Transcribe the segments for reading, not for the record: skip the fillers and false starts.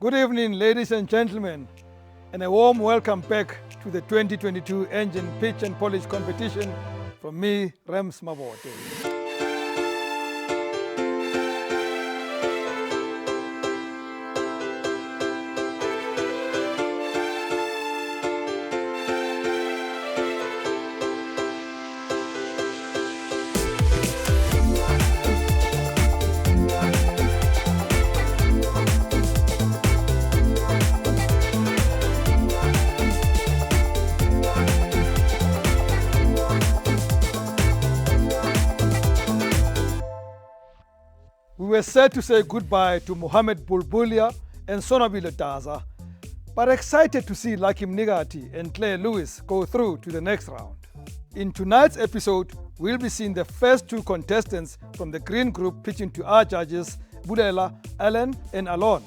Good evening, ladies and gentlemen, and a warm welcome back to the 2022 Engen Pitch and Polish competition from me, Rems Mabote. We were sad to say goodbye to Mohamed Bulbulia and Sonabile Daza, but excited to see Lakim Nigati and Claire Lewis go through to the next round. In tonight's episode, we'll be seeing the first two contestants from the Green Group pitching to our judges, Bulela, Alan and Alon.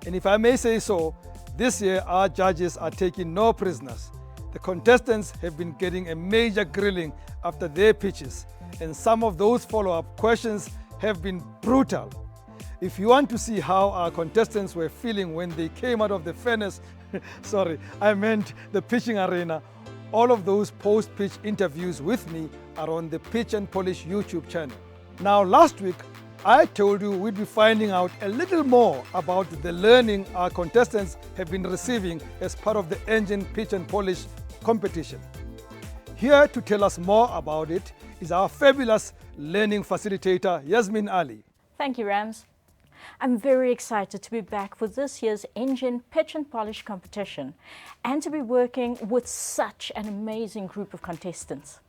And if I may say so, this year our judges are taking no prisoners. The contestants have been getting a major grilling after their pitches, and some of those follow-up questions have been brutal. If you want to see how our contestants were feeling when they came out of the furnace, the pitching arena, all of those post-pitch interviews with me are on the Pitch and Polish YouTube channel. Now, last week, I told you we'd be finding out a little more about the learning our contestants have been receiving as part of the Engen Pitch and Polish competition. Here to tell us more about it is our fabulous learning facilitator, Yasmin Ali. Thank you, Rams. I'm very excited to be back for this year's Engen Pitch and Polish competition and to be working with such an amazing group of contestants.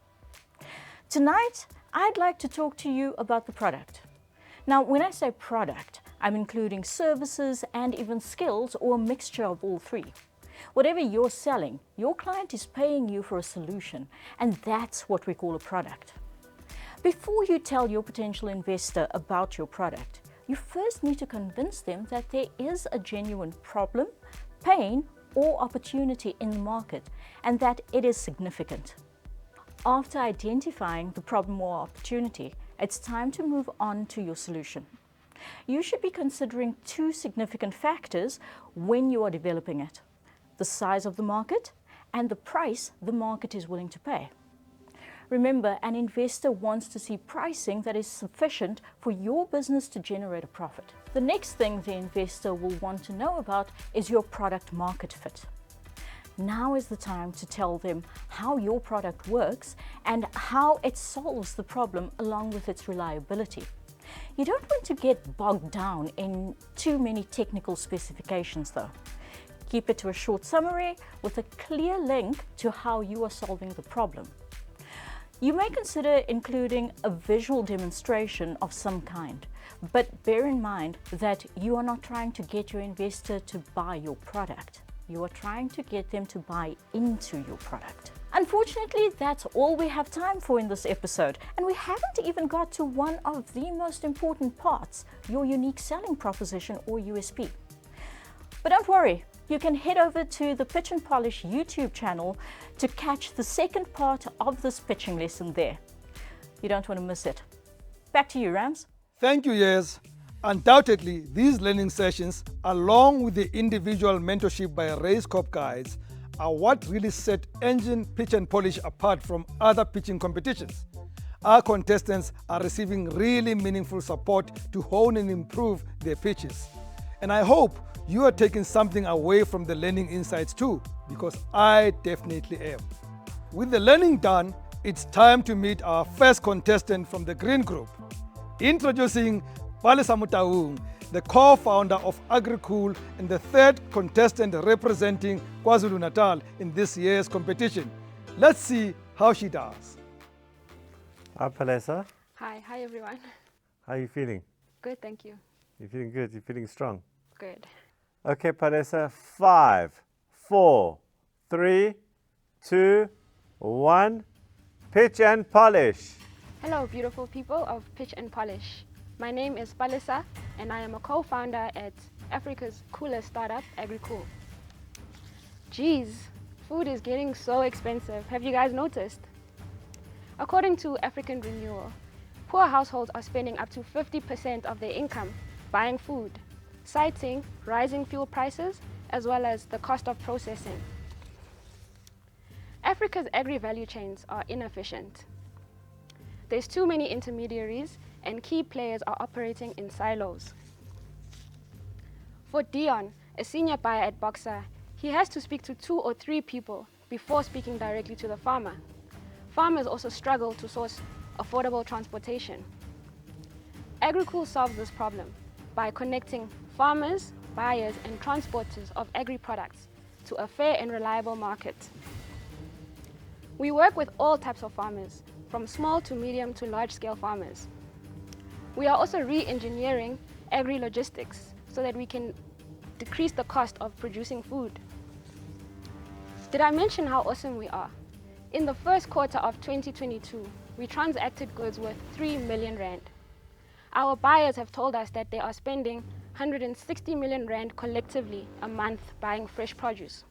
Tonight, I'd like to talk to you about the product. Now, when I say product, I'm including services and even skills or a mixture of all three. Whatever you're selling, your client is paying you for a solution, and that's what we call a product. Before you tell your potential investor about your product, you first need to convince them that there is a genuine problem, pain, or opportunity in the market, and that it is significant. After identifying the problem or opportunity, it's time to move on to your solution. You should be considering two significant factors when you are developing it: the size of the market and the price the market is willing to pay. Remember, an investor wants to see pricing that is sufficient for your business to generate a profit. The next thing the investor will want to know about is your product market fit. Now is the time to tell them how your product works and how it solves the problem along with its reliability. You don't want to get bogged down in too many technical specifications though. Keep it to a short summary with a clear link to how you are solving the problem. You may consider including a visual demonstration of some kind, but bear in mind that you are not trying to get your investor to buy your product. You are trying to get them to buy into your product. Unfortunately, that's all we have time for in this episode, and we haven't even got to one of the most important parts, your unique selling proposition or USP. But don't worry, you can head over to the Pitch and Polish YouTube channel to catch the second part of this pitching lesson there. You don't want to miss it. Back to you, Rams. Thank you, Yes. Undoubtedly, these learning sessions, along with the individual mentorship by Race Corp guides, are what really set Engen Pitch and Polish apart from other pitching competitions. Our contestants are receiving really meaningful support to hone and improve their pitches. And I hope you are taking something away from the learning insights too, because I definitely am. With the learning done, it's time to meet our first contestant from the Green Group. Introducing Palestine, the co-founder of Agricool and the third contestant representing KwaZulu-Natal in this year's competition. Let's see how she does. Hi, Palesa. Hi everyone. How are you feeling? Good, thank you. You're feeling good? You're feeling strong? Good. Okay, Palesa, 5, 4, 3, 2, 1. Pitch and Polish. Hello, beautiful people of Pitch and Polish. My name is Palesa, and I am a co-founder at Africa's coolest startup, agricool. Geez, food is getting so expensive. Have you guys noticed? According to African Renewal, poor households are spending up to 50% of their income buying food. citing rising fuel prices as well as the cost of processing. Africa's agri-value chains are inefficient. There's too many intermediaries and key players are operating in silos. For Dion, a senior buyer at Boxer, he has to speak to 2 or 3 people before speaking directly to the farmer. Farmers also struggle to source affordable transportation. Agricool solves this problem by connecting farmers, buyers, and transporters of agri-products to a fair and reliable market. We work with all types of farmers, from small to medium to large-scale farmers. We are also re-engineering agri-logistics so that we can decrease the cost of producing food. Did I mention how awesome we are? In the first quarter of 2022, we transacted goods worth 3 million rand. Our buyers have told us that they are spending 160 million rand collectively a month buying fresh produce.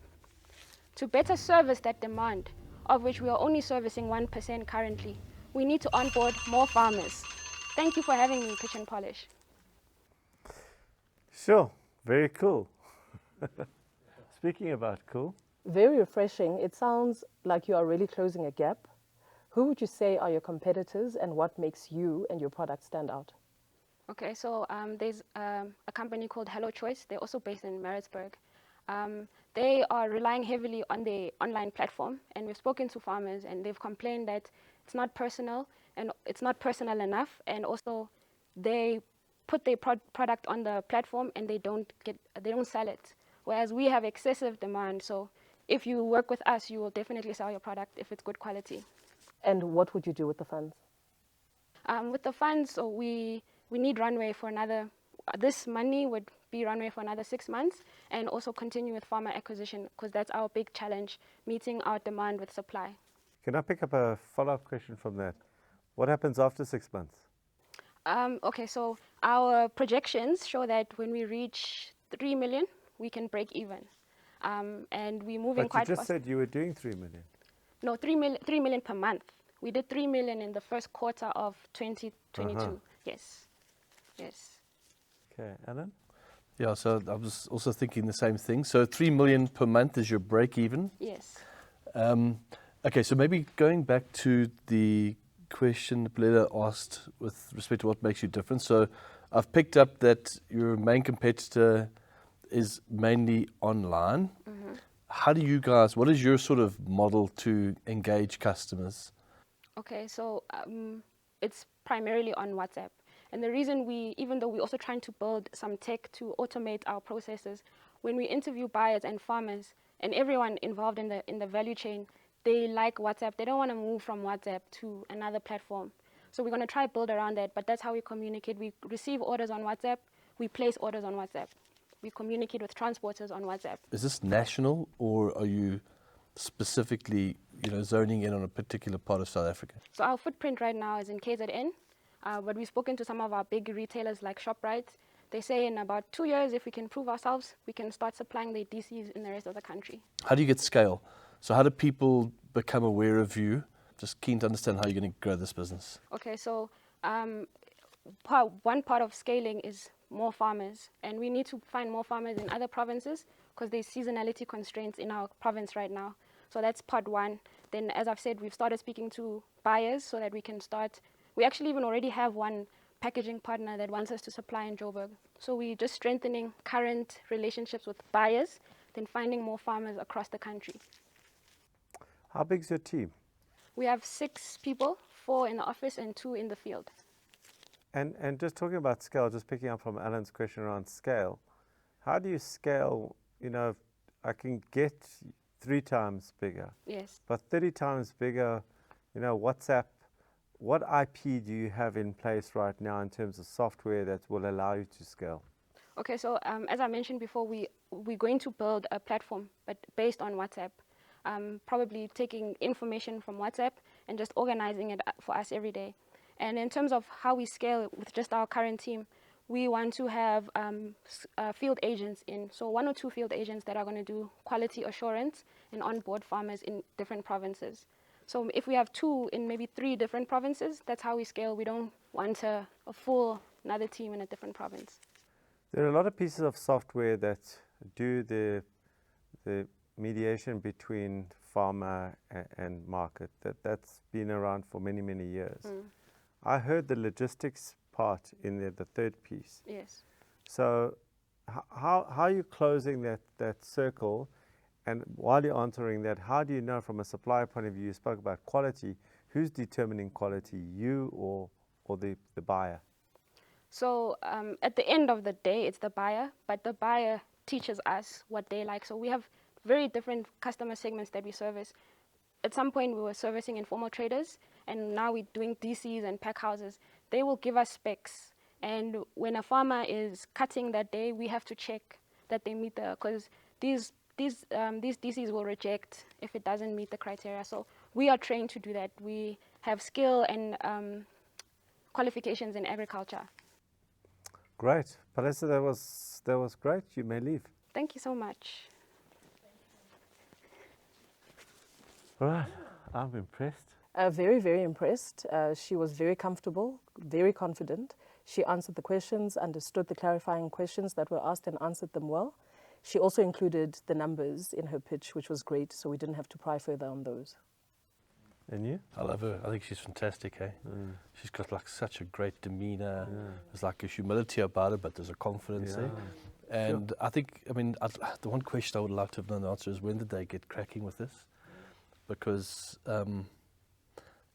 To better service that demand, of which we are only servicing 1% currently, we need to onboard more farmers. Thank you for having me, Pitch and Polish. Sure, very cool. Speaking about cool, Very refreshing. It sounds like you are really closing a gap. Who would you say are your competitors and what makes you and your product stand out? Okay, so there's a company called Hello Choice. They're also based in Maritzburg. They are relying heavily on the online platform, and we've spoken to farmers, and they've complained that it's not personal and it's not personal enough, and also they put their product on the platform and they don't sell it. Whereas we have excessive demand, so if you work with us, you will definitely sell your product if it's good quality. And what would you do with the funds? With the funds, so we need runway for another, this money would be runway for another 6 months, and also continue with farmer acquisition, because that's our big challenge, meeting our demand with supply. can I pick up a follow-up question from that? What happens after 6 months? Okay, so our projections show that when we reach 3 million, we can break even. And we're moving But quite you just fast. said you were doing 3 million. No, 3 million per month. We did 3 million in the first quarter of 2022. Yes. Yes. Okay, Alan? Yeah, so I was also thinking the same thing. So 3 million per month is your break even. Yes. Okay, so maybe going back to the question Bleda asked with respect to what makes you different. So I've picked up that your main competitor is mainly online. How do you guys, what is your sort of model to engage customers? Okay, so it's primarily on WhatsApp. And the reason even though we're also trying to build some tech to automate our processes, when we interview buyers and farmers and everyone involved in the value chain, they like WhatsApp. They don't want to move from WhatsApp to another platform. So we're going to try to build around that, but that's how we communicate. We receive orders on WhatsApp. We place orders on WhatsApp. We communicate with transporters on WhatsApp. Is this national, or are you specifically, zoning in on a particular part of South Africa? So our footprint right now is in KZN, but we've spoken to some of our big retailers like ShopRite. They say in about 2 years, if we can prove ourselves, we can start supplying the DCs in the rest of the country. How do you get scale? So how do people become aware of you? Just keen to understand how you're going to grow this business. Okay, so one part of scaling is more farmers, and we need to find more farmers in other provinces because there's seasonality constraints in our province right now. So that's part one. Then, as I've said, we've started speaking to buyers so that we can start. We actually even already have one packaging partner that wants us to supply in Joburg. So we're just strengthening current relationships with buyers, then finding more farmers across the country. How big is your team? We have 6 people, 4 in the office and 2 in the field. And just talking about scale, just picking up from Alan's question around scale, how do you scale? I can get 3 times bigger, Yes. but 30 times bigger, WhatsApp, what IP do you have in place right now in terms of software that will allow you to scale? Okay, so as I mentioned before, we're going to build a platform, but based on WhatsApp. Probably taking information from WhatsApp and just organizing it for us every day. And in terms of how we scale with just our current team, we want to have field agents in. So 1 or 2 field agents that are going to do quality assurance and onboard farmers in different provinces. So if we have 2 in maybe 3 different provinces, that's how we scale. We don't want a full another team in a different province. There are a lot of pieces of software that do the mediation between farmer and market. That's been around for many, many years. I heard the logistics part in there, the third piece. Yes. So how are you closing that circle? And while you're answering that, how do you know from a supplier point of view, you spoke about quality, who's determining quality, you or the buyer? So at the end of the day, it's the buyer, but the buyer teaches us what they like. So we have very different customer segments that we service. At some point, we were servicing informal traders, and now we're doing DCs and pack houses. They will give us specs, and when a farmer is cutting that day, we have to check that they meet because these DCs will reject if it doesn't meet the criteria. So we are trained to do that. We have skill and qualifications in agriculture. Great. Palestine, that was great. You may leave. Thank you so much. All right. I'm impressed. Very, very impressed. She was very comfortable, very confident. She answered the questions, understood the clarifying questions that were asked and answered them well. She also included the numbers in her pitch, which was great, so we didn't have to pry further on those. And you? I love her. I think she's fantastic, eh? She's got like such a great demeanor. There's like a humility about her, but there's a confidence there. And I think, I mean, the one question I would like to have known the answer is, when did they get cracking with this? Because,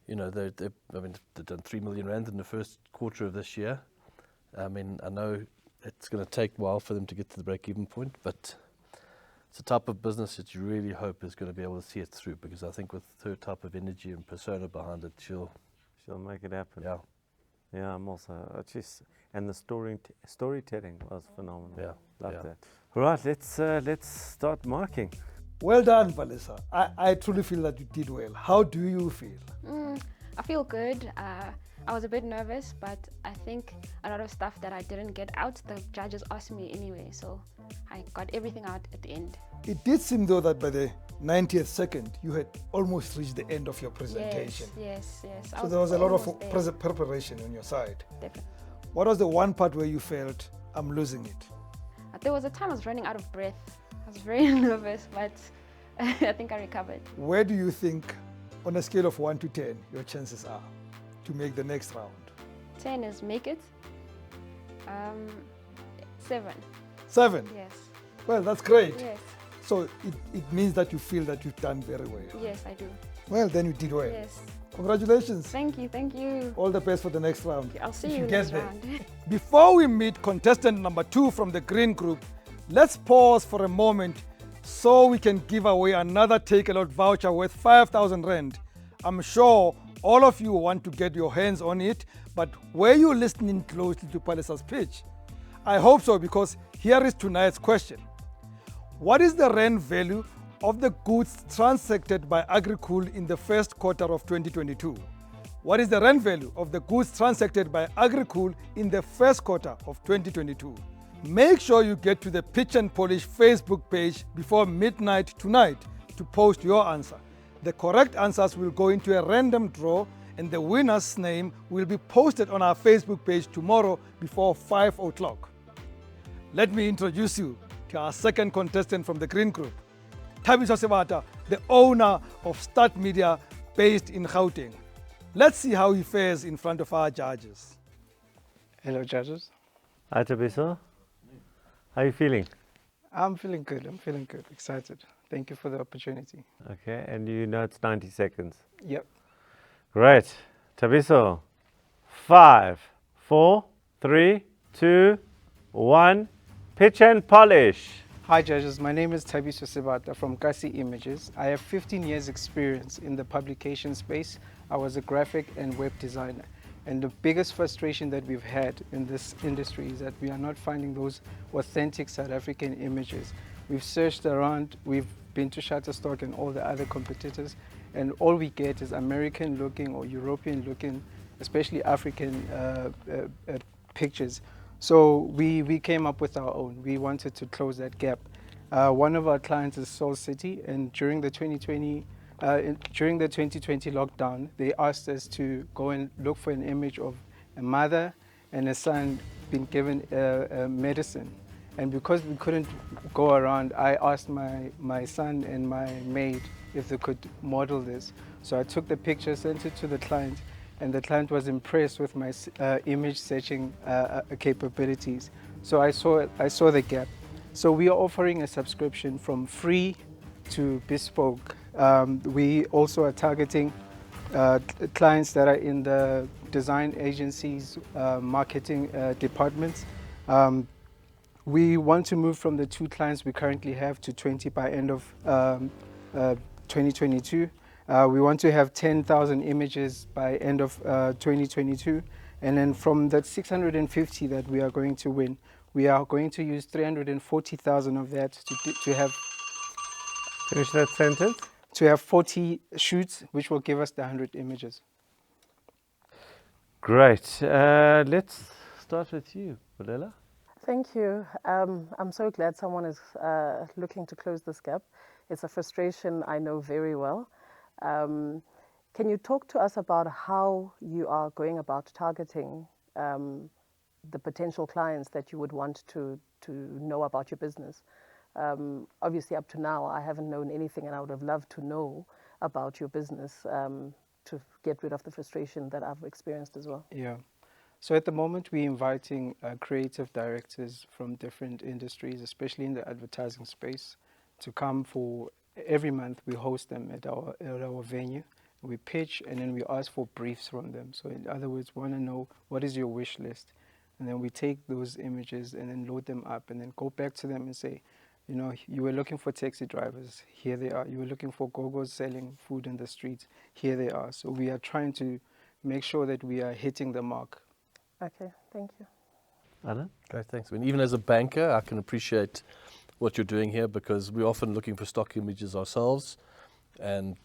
you know, they've done 3 million rand in the first quarter of this year. I mean, I know it's going to take a while for them to get to the break-even point, but it's a type of business that you really hope is going to be able to see it through, because I think with her type of energy and persona behind it, she'll make it happen. Yeah. Yeah, I'm also, and the storytelling was phenomenal. Yeah. Love that. All right, let's start marking. Well done, Palesa. I truly feel that you did well. How do you feel? I feel good. I was a bit nervous, but I think a lot of stuff that I didn't get out, the judges asked me anyway, so I got everything out at the end. It did seem though that by the 90th second, you had almost reached the end of your presentation. Yes. So there was a lot of almost preparation on your side. Definitely. What was the one part where you felt, I'm losing it? There was a time I was running out of breath. I was very nervous, but I think I recovered. Where do you think, on a scale of 1 to 10, your chances are to make the next round? 10 is make it. 7. 7? Yes. Well, that's great. Yes. So it means that you feel that you've done very well. Yes, I do. Well, then you did well. Yes. Congratulations. Thank you. All the best for the next round. I'll see If you get next there. round. Before we meet contestant number 2 from the green group, let's pause for a moment so we can give away another take-a-lot voucher worth 5,000 rand. I'm sure all of you want to get your hands on it, but were you listening closely to Palesa's pitch? I hope so, because here is tonight's question. What is the rand value of the goods transacted by agricool in the first quarter of 2022? What is the rand value of the goods transacted by agricool in the first quarter of 2022? Make sure you get to the Pitch and Polish Facebook page before midnight tonight to post your answer. The correct answers will go into a random draw, and the winner's name will be posted on our Facebook page tomorrow before 5 o'clock. Let me introduce you to our second contestant from the green group, Tabiso, the owner of Start Media based in Gauteng. Let's see how he fares in front of our judges. Hello, judges. Hi, Tabiso. How are you feeling? I'm feeling good. Excited. Thank you for the opportunity. Okay, and you know it's 90 seconds. Yep. Great. Tabiso, 5, 4, 3, 2, 1. Pitch and Polish. Hi, judges. My name is Tabiso Sibata from Kasi Images. I have 15 years experience in the publication space. I was a graphic and web designer. And the biggest frustration that we've had in this industry is that we are not finding those authentic South African images. We've searched around, we've been to Shutterstock and all the other competitors, and all we get is American looking or European looking, especially African pictures. So we came up with our own. We wanted to close that gap. One of our clients is Soul City, and during the 2020 lockdown, they asked us to go and look for an image of a mother and a son been given medicine. And because we couldn't go around, I asked my son and my maid if they could model this. So I took the picture, sent it to the client, and the client was impressed with my image searching capabilities. So I saw the gap. So we are offering a subscription from free to bespoke. We also are targeting clients that are in the design agencies, marketing departments. We want to move from the 2 clients we currently have to 20 by end of 2022. We want to have 10,000 images by end of 2022. And then from that 650 that we are going to win, we are going to use 340,000 of that to have... Finish that sentence. To have 40 shoots, which will give us the 100 images. Great. Let's start with you, Bolela. Thank you. I'm so glad someone is looking to close this gap. It's a frustration I know very well. Can you talk to us about how you are going about targeting the potential clients that you would want to know about your business? Obviously, up to now, I haven't known anything, and I would have loved to know about your business to get rid of the frustration that I've experienced as well. Yeah. So at the moment, we're inviting creative directors from different industries, especially in the advertising space, to come for every month. We host them at our venue. We pitch, and then we ask for briefs from them. So in other words, we want to know what is your wish list. And then we take those images and then load them up and then go back to them and say, you know, you were looking for taxi drivers, here they are. You were looking for go-go's selling food in the streets, here they are. So we are trying to make sure that we are hitting the mark. Okay, thank you. Anna? Great, thanks. I mean, even as a banker, I can appreciate what you're doing here because we're often looking for stock images ourselves, and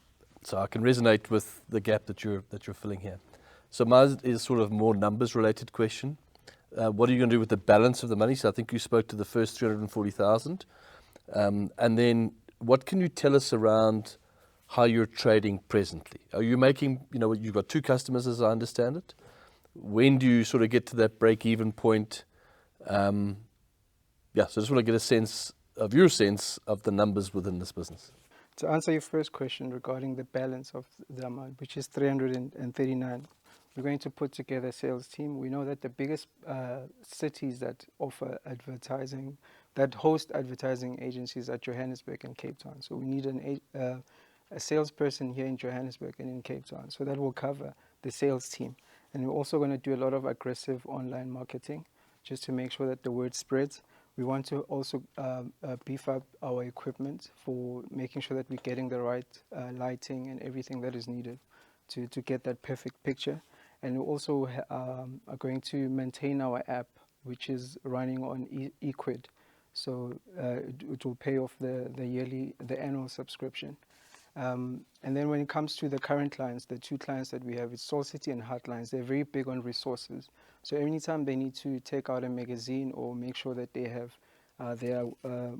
so I can resonate with the gap that you're filling here. So mine is sort of more numbers-related question. What are you going to do with the balance of the money? So I think you spoke to the first 340,000, and then what can you tell us around how you're trading presently? Are you making? You know, you've got 2 customers, as I understand it. When do you sort of get to that break-even point? So I just want to get a sense of your sense of the numbers within this business. To answer your first question regarding the balance of the amount, which is 339, we're going to put together a sales team. We know that the biggest cities that offer advertising, that host advertising agencies are Johannesburg and Cape Town. So we need a salesperson here in Johannesburg and in Cape Town. So that will cover the sales team. And we're also going to do a lot of aggressive online marketing just to make sure that the word spreads. We want to also beef up our equipment for making sure that we're getting the right lighting and everything that is needed to get that perfect picture. And we also are going to maintain our app, which is running on eQuid. So it will pay off the annual subscription. And then when it comes to the current clients, the 2 clients that we have, it's Soul City and Heartlines. They're very big on resources. So anytime they need to take out a magazine or make sure that they have their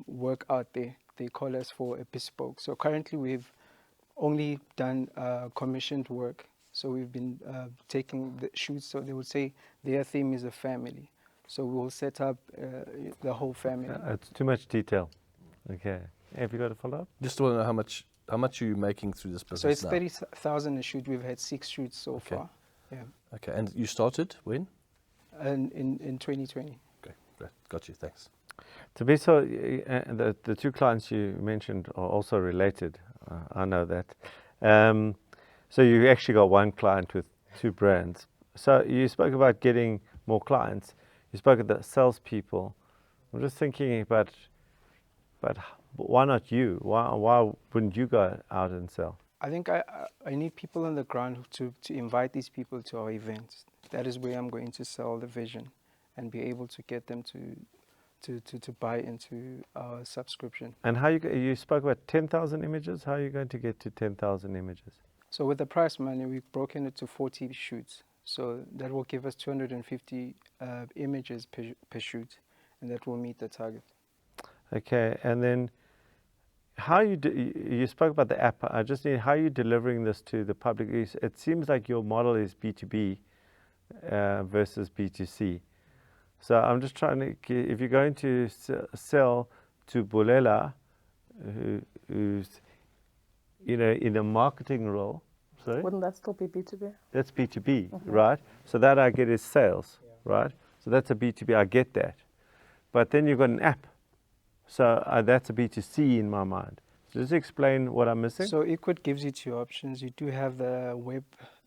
work out there, they call us for a bespoke. So currently we've only done commissioned work. So we've been taking the shoots. So they would say their theme is a family. So we'll set up the whole family. It's too much detail. Okay. Have you got a follow-up? Just want to know how much are you making through this business So it's now? 30,000 a shoot. We've had 6 shoots so far. Yeah. Okay, and you started when? In 2020. Okay, great. Got you. Thanks. Tabiso, the 2 clients you mentioned are also related. I know that. So you actually got 1 client with 2 brands. So you spoke about getting more clients. You spoke of the salespeople. I'm just thinking about, but why not you? Why wouldn't you go out and sell? I think I need people on the ground to invite these people to our events. That is where I'm going to sell the vision and be able to get them to buy into our subscription. And how you spoke about 10,000 images? How are you going to get to 10,000 images? So with the prize money, we've broken it to 40 shoots. So that will give us 250 images per shoot, and that will meet the target. Okay, and then how you spoke about the app. I just need, how are you delivering this to the public? It seems like your model is B2B versus B2C. So I'm just trying to, if you're going to sell to Bulela, who's, you know, in a marketing role, sorry? Wouldn't that still be B2B? That's B2B, right? So that I get is sales, right? So that's a B2B, I get that. But then you've got an app. So that's a B2C in my mind. So just explain what I'm missing. So Equid gives you two options. You do have the web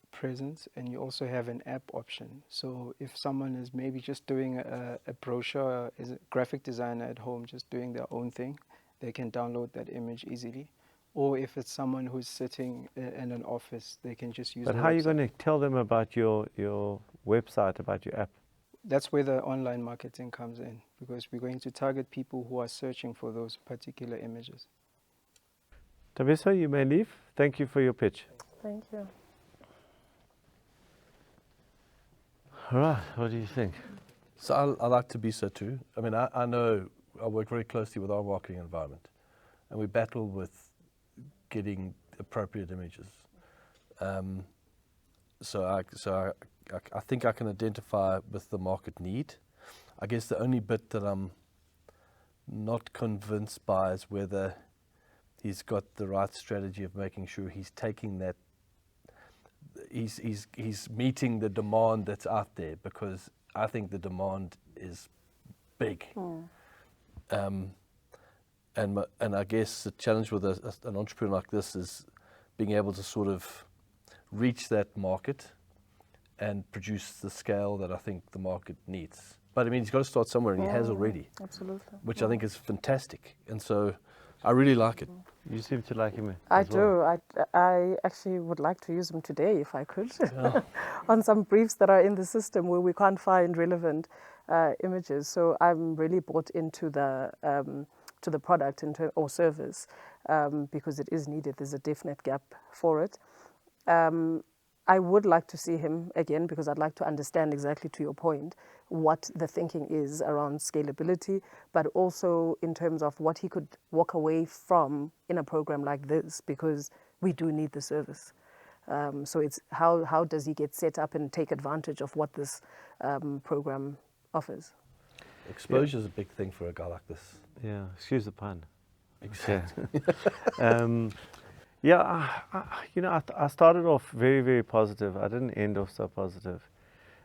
presence and you also have an app option. So if someone is maybe just doing a brochure, is a graphic designer at home just doing their own thing, they can download that image easily. Or if it's someone who's sitting in an office, they can just use But the how are you website. going to tell them about your website, about your app? That's where the online marketing comes in, because we're going to target people who are searching for those particular images. Tabiso, you may leave. Thank you for your pitch. Thank you. All right, what do you think? So I like Tabiso too. I mean, I know I work very closely with our marketing environment, and we battle with getting appropriate images. So I think I can identify with the market need. I guess the only bit that I'm not convinced by is whether he's got the right strategy of making sure he's taking that, he's meeting the demand that's out there, because I think the demand is big. And I guess the challenge with an entrepreneur like this is being able to sort of reach that market and produce the scale that I think the market needs. But I mean, he's got to start somewhere, and he has already. Absolutely. Which I think is fantastic. And so I really like it. You seem to like him. I as well. do. I actually would like to use them today if I could, on some briefs that are in the system where we can't find relevant images. So I'm really bought into the product or service because it is needed. There's a definite gap for it. I would like to see him again, because I'd like to understand exactly, to your point, what the thinking is around scalability, but also in terms of what he could walk away from in a program like this, because we do need the service. So it's how does he get set up and take advantage of what this program offers? Exposure is a big thing for a guy like this. Yeah, excuse the pun. Exactly. Yeah, you know, I started off very, very positive. I didn't end off so positive.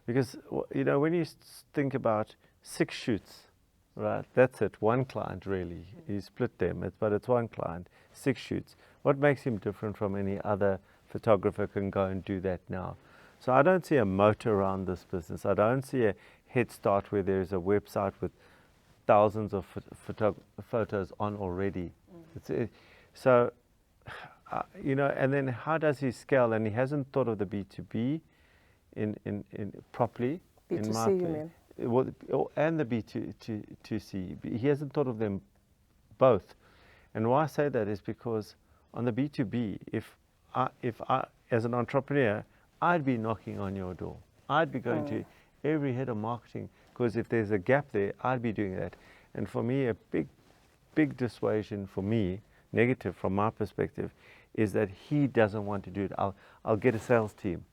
Because, you know, when you think about 6 shoots, right, that's it, one client really. You split them, but it's one client, 6 shoots. What makes him different from any other photographer can go and do that now? So I don't see a moat around this business. I don't see a head start where there's a website with thousands of photos on already. So, you know, and then how does he scale? And he hasn't thought of the B2B in properly. B2C, in my you opinion. mean? Well, and the B2C. He hasn't thought of them both. And why I say that is because on the B2B, if I as an entrepreneur, I'd be knocking on your door. I'd be going to every head of marketing, because if there's a gap there, I'd be doing that. And for me, a big dissuasion for me, negative from my perspective, is that he doesn't want to do it. I'll get a sales team.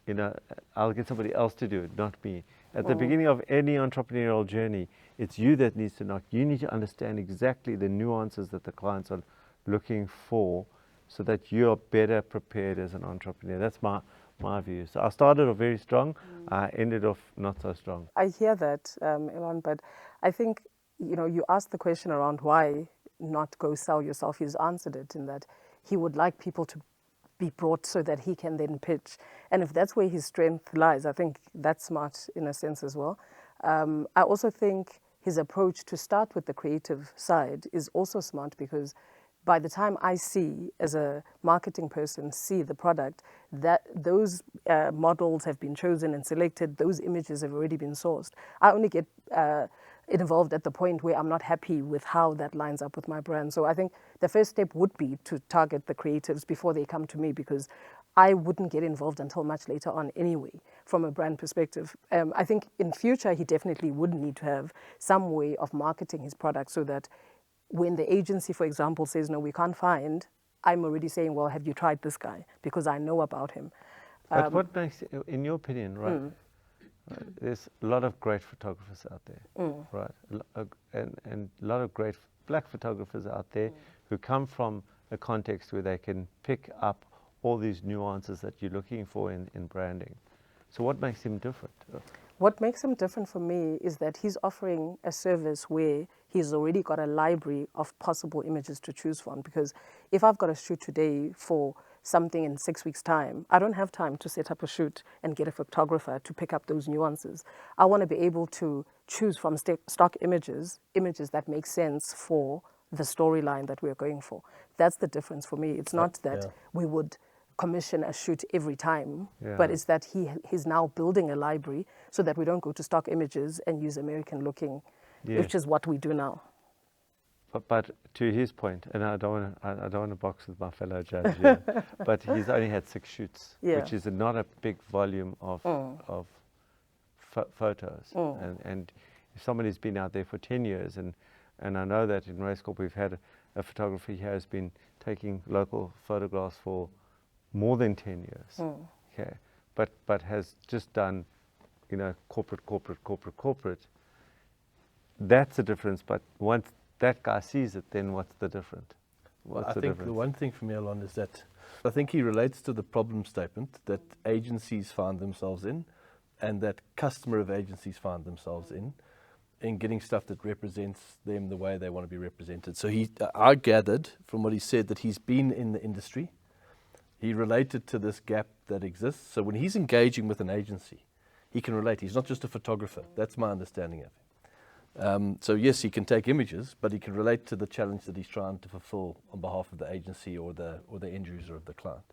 You know, I'll get somebody else to do it, not me. At the beginning of any entrepreneurial journey, it's you that needs to knock. You need to understand exactly the nuances that the clients are looking for, so that you're better prepared as an entrepreneur. That's my view. So I started off very strong. I ended off not so strong. I hear that, Elon, but I think, you know, you asked the question around why not go sell yourself. He's answered it in that he would like people to be brought so that he can then pitch. And if that's where his strength lies, I think that's smart in a sense as well. I also think his approach to start with the creative side is also smart, because by the time I see, as a marketing person, see the product, that those models have been chosen and selected, those images have already been sourced. I only get involved at the point where I'm not happy with how that lines up with my brand. So I think the first step would be to target the creatives before they come to me, because I wouldn't get involved until much later on anyway, from a brand perspective. I think in future, he definitely would need to have some way of marketing his product, so that when the agency, for example, says, no, we can't find, I'm already saying, well, have you tried this guy? Because I know about him. But what makes, in your opinion, right, There's a lot of great photographers out there, right? And a lot of great black photographers out there who come from a context where they can pick up all these nuances that you're looking for in branding. So what makes him different? What makes him different for me is that he's offering a service where he's already got a library of possible images to choose from. Because if I've got a shoot today for something in 6 weeks' time, I don't have time to set up a shoot and get a photographer to pick up those nuances. I want to be able to choose from stock images that make sense for the storyline that we're going for. That's the difference for me. It's not that we would commission a shoot every time, but it's that he's now building a library so that we don't go to stock images and use American looking, which is what we do now. But to his point, and I don't want to box with my fellow judge here, but he's only had 6 shoots, which is not a big volume of photos. And if somebody's been out there for 10 years, and I know that in Race Corp we've had a photographer here who's been taking local photographs for more than 10 years, okay, but has just done, corporate. That's the difference. But once that guy sees it, then what's the difference? I think the one thing for me, Alon, is that I think he relates to the problem statement that agencies find themselves in, and that customer of agencies find themselves in getting stuff that represents them the way they want to be represented. So I gathered from what he said that he's been in the industry. He related to this gap that exists. So when he's engaging with an agency, he can relate. He's not just a photographer. That's my understanding of him. So yes, he can take images, but he can relate to the challenge that he's trying to fulfill on behalf of the agency or the end user of the client.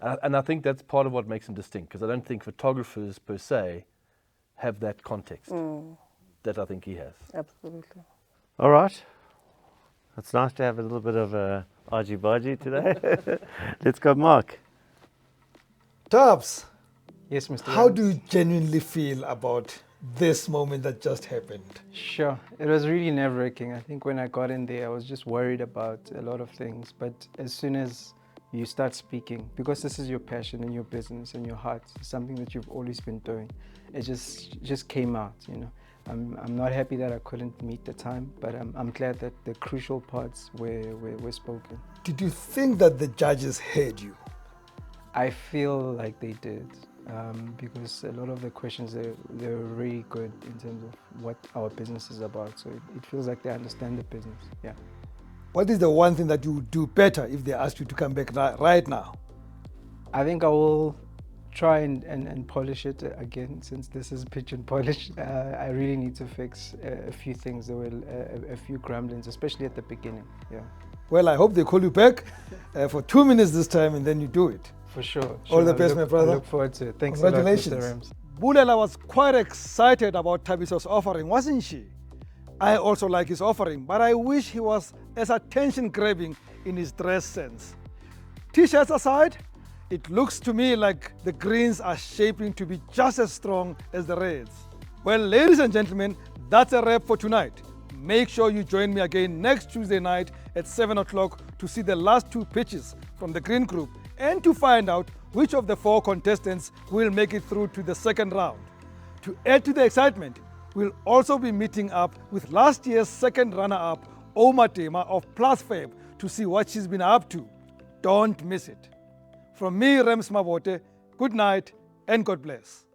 And I think that's part of what makes him distinct, because I don't think photographers per se have that context that I think he has. Absolutely. All right. It's nice to have a little bit of a argy-bargy today. Let's go, Mark. Tabs, Yes, Mr. how Rams. do you genuinely feel about this moment that just happened? Sure. It was really nerve-wracking. I think when I got in there, I was just worried about a lot of things. But as soon as you start speaking, because this is your passion and your business and your heart, it's something that you've always been doing, it just came out, I'm not happy that I couldn't meet the time, but I'm glad that the crucial parts were spoken. Did you think that the judges heard you? I feel like they did, because a lot of the questions, they're really good in terms of what our business is about. So it feels like they understand the business, yeah. What is the one thing that you would do better if they asked you to come back right now? I think I will try and polish it again, since this is pitch and polish. I really need to fix a few things. There were a few grumblings, especially at the beginning, yeah. Well, I hope they call you back for 2 minutes this time and then you do it. For sure. All the best, my brother. I look forward to it. Thanks a lot, Congratulations. Mr. Rams. Bulela was quite excited about Tabiso's offering, wasn't she? I also like his offering, but I wish he was as attention-grabbing in his dress sense. T-shirts aside, it looks to me like the greens are shaping to be just as strong as the reds. Well, ladies and gentlemen, that's a wrap for tonight. Make sure you join me again next Tuesday night at 7 o'clock to see the last 2 pitches from the green group and to find out which of the 4 contestants will make it through to the second round. To add to the excitement, we'll also be meeting up with last year's second runner-up, Oma Tema of Plus Fab, to see what she's been up to. Don't miss it. From me, Rems Mabote, good night and God bless.